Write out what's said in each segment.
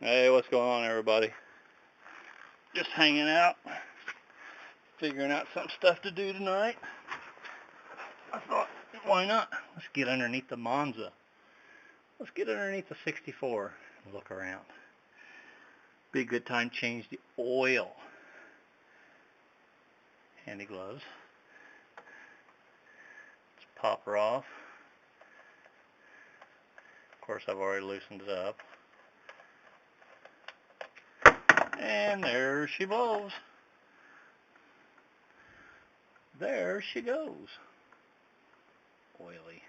Hey, what's going on, everybody? Just hanging out, figuring out some stuff to do tonight. I thought, why not? Let's get underneath the Monza. Let's get underneath the 64 and look around. Be a good time to change the oil. Handy gloves. Let's pop her off. Of course, I've already loosened it up. And there she blows. There she goes. Oily.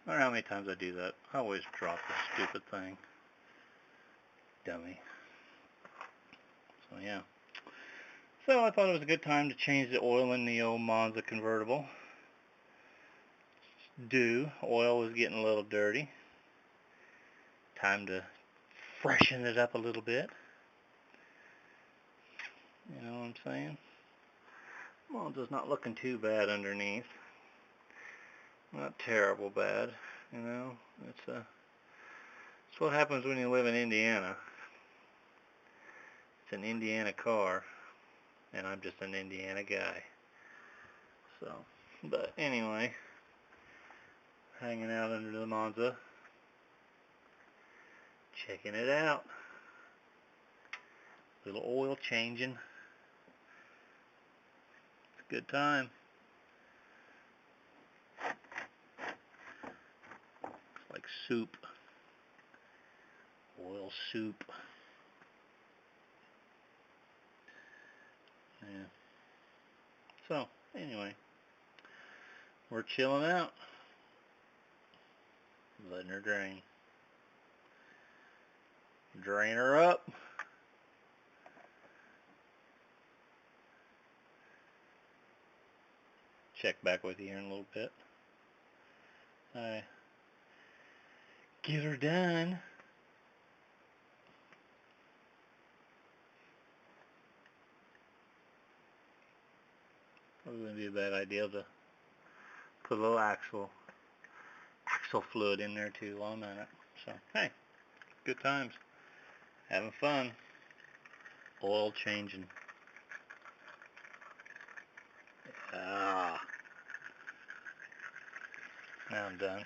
I don't know how many times I do that. I always drop this stupid thing. Dummy. So yeah. So I thought it was a good time to change the oil in the old Monza convertible. Oil was getting a little dirty. Time to freshen it up a little bit. You know what I'm saying? Monza's not looking too bad underneath. Not terrible bad, you know. It's what happens when you live in Indiana. It's an Indiana car, and I'm just an Indiana guy. So, but anyway, hanging out under the Monza, checking it out. Little oil changing. It's a good time. It's like soup. Oil soup. Yeah. So, anyway, we're chilling out. Letting her drain. Drain her up. Check back with you here in a little bit. Get her done. Probably wouldn't be a bad idea to put a little axle fluid in there too while I'm at it. So, hey, good times. Having fun. Oil changing. Now I'm done.